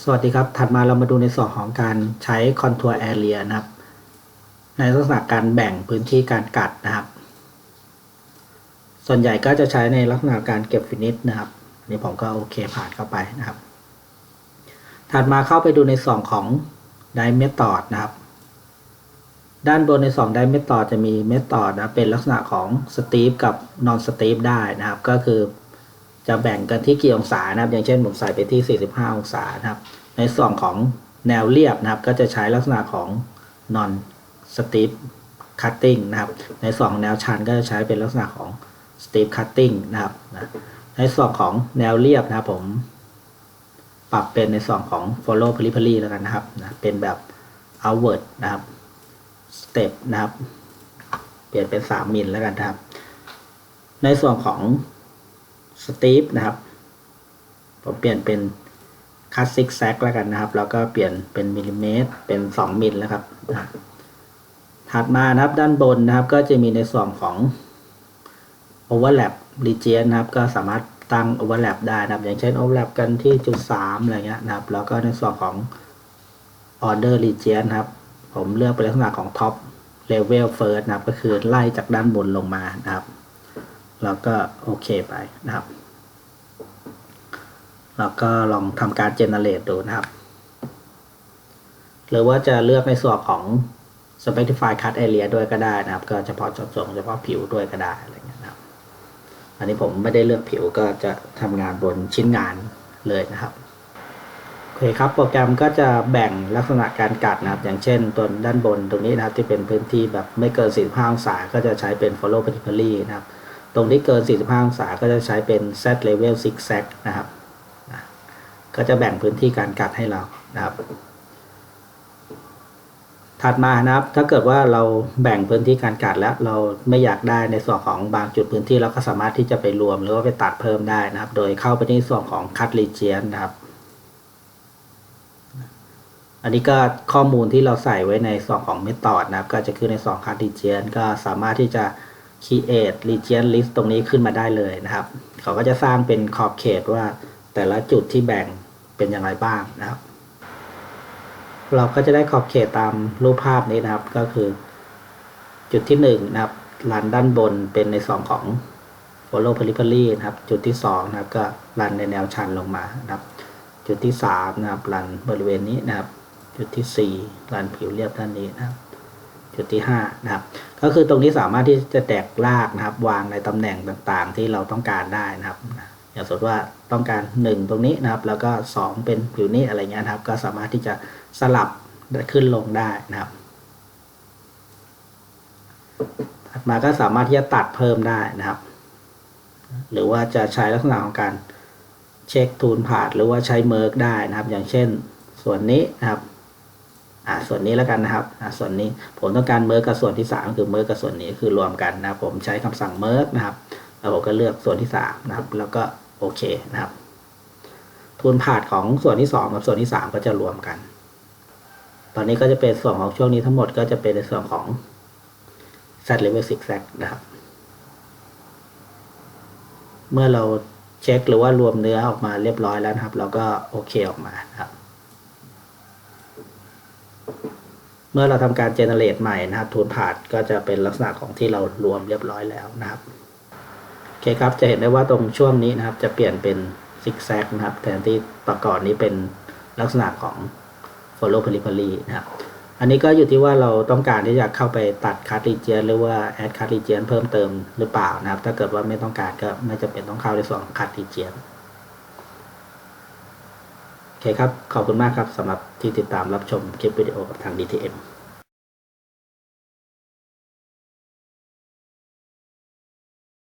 สวัสดีครับถัดมาเรามาดูในส่วนของการใช้ Contour Area นะครับในลักษณะการแบ่งพื้นที่การกัดนะครับส่วนใหญ่ก็จะใช้ในลักษณะการเก็บฟินิชนะครับนี่ผมก็โอเคผ่านเข้าไปนะครับถัดมาเข้าไปดูในส่วนของ Dive Method นะครับด้านบนใน2 Dive Method จะมี Method นะเป็นลักษณะของ Steep กับ Non Steep ได้นะครับก็คือจะแบ่งกันที่กี่องศานะครับอย่างเช่นผมใส่ไปที่45องศานะครับในส่วนของแนวเรียบนะครับก็จะใช้ลักษณะของ non steep cutting นะครับในส่วนของแนวชันก็จะใช้เป็นลักษณะของ steep cutting นะครับในส่วนของแนวเรียบนะครับผมปรับเป็นในส่วนของ follow periphery แล้วกันนะครับเป็นแบบ outward นะครับ step นะครับเปลี่ยนเป็น3มิลแล้วกันครับในส่วนของสตีฟนะครับผมเปลี่ยนเป็นคัตซิกแซกแล้วกันนะครับแล้วก็เปลี่ยนเป็นมิลลิเมตรเป็น2มิลแล้วครับถัดมานะครับด้านบนนะครับก็จะมีในส่วนของ overlap region นะครับก็สามารถตั้ง overlap ได้นะครับอย่างเช่น overlap กันที่จุด3อะไรเงี้ยนะครับแล้วก็ในส่วนของ order region นะครับผมเลือกเป็นลักษณะของ top level first นะครับก็คือไล่จากด้านบนลงมานะครับแล้วก็โอเคไปนะครับแล้วก็ลองทำการ generate ดูนะครับหรือว่าจะเลือกในส่วนของ specify cut area ด้วยก็ได้นะครับก็เฉพาะเจาะจงเฉพาะผิวด้วยก็ได้อะไรเงี้ยนะครับอันนี้ผมไม่ได้เลือกผิวก็จะทำงานบนชิ้นงานเลยนะครับโอเคครับโปรแกรมก็จะแบ่งลักษณะการกัดนะครับอย่างเช่นตัวด้านบนตรงนี้นะครับที่เป็นพื้นที่แบบไม่เกิน45องศาก็จะใช้เป็น follow periphery นะครับตรงที่เกิน45องศาก็จะใช้เป็น set level zigzag นะครับก็จะแบ่งพื้นที่การกัดให้เรานะครับถัดมานะครับถ้าเกิดว่าเราแบ่งพื้นที่การกัดแล้วเราไม่อยากได้ในส่วนของบางจุดพื้นที่เราก็สามารถที่จะไปรวมหรือว่าไปตัดเพิ่มได้นะครับโดยเข้าไปที่ส่วนของ cut region นะครับอันนี้ก็ข้อมูลที่เราใส่ไว้ในส่วนของ method นะครับก็จะขึ้นในส่วน cut region ก็สามารถที่จะ create region list ตรงนี้ขึ้นมาได้เลยนะครับเขาก็จะสร้างเป็นขอบเขตว่าแต่ละจุดที่แบ่งเป็นอย่างไรบ้างนะครับเราก็จะได้ขอบเขตตามรูปภาพนี้นะครับก็คือจุดที่1นะครับรันด้านบนเป็นในส่วนของ follow periphery นะครับจุดที่2นะครับก็รันในแนวชันลงมานะครับจุดที่3นะครับรันบริเวณนี้นะครับจุดที่4รันผิวเรียบด้านนี้นะครับจุดที่5นะครับก็คือตรงนี้สามารถที่จะแตกรากนะครับวางในตำแหน่งต่างๆที่เราต้องการได้นะครับอย่างสมมติว่าต้องการ1ตรงนี้นะครับแล้วก็2เป็นผิวนี้อะไรเงี้ยนะครับก็สามารถที่จะสลับขึ้นลงได้นะครับถัดมาก็สามารถที่จะตัดเพิ่มได้นะครับหรือว่าจะใช้ลักษณะของการเช็คทูลพาธหรือว่าใช้เมิร์กได้นะครับอย่างเช่นส่วนนี้นะครับส่วนนี้แล้วกันนะครับส่วนนี้ผมต้องการเมิร์กกับส่วนที่3คือเมิร์กกับส่วนนี้คือรวมกันนะครับผมใช้คำสั่งเมิร์กนะครับแล้วผมก็เลือกส่วนที่3นะครับแล้วก็โอเคนะครับทูลพาธของส่วนที่2กับส่วนที่3ก็จะรวมกันตอนนี้ก็จะเป็นส่วนของช่วงนี้ทั้งหมดก็จะเป็นในส่วนของ set level zigzag นะครับเมื่อเราเช็คหรือว่ารวมเนื้อออกมาเรียบร้อยแล้วนะครับเราก็โอเคออกมานะครับเมื่อเราทำการ generate ใหม่นะครับทูลพาธก็จะเป็นลักษณะของที่เรารวมเรียบร้อยแล้วนะครับโอเคครับจะเห็นได้ว่าตรงช่วงนี้นะครับจะเปลี่ยนเป็นซิกแซกนะครับแทนที่ต่ก่อนนี้เป็นลักษณะของ follow periphery นะครับอันนี้ก็อยู่ที่ว่าเราต้องการที่จะเข้าไปตัด cut region หรือว่า add cut region เพิ่มเติมหรือเปล่านะครับถ้าเกิดว่าไม่ต้องการก็ไม่จำเป็นต้องเข้าในส่วนของ cut region โอเคครับขอบคุณมากครับสำหรับที่ติดตามรับชมคลิปวิดีโอกับทาง DTM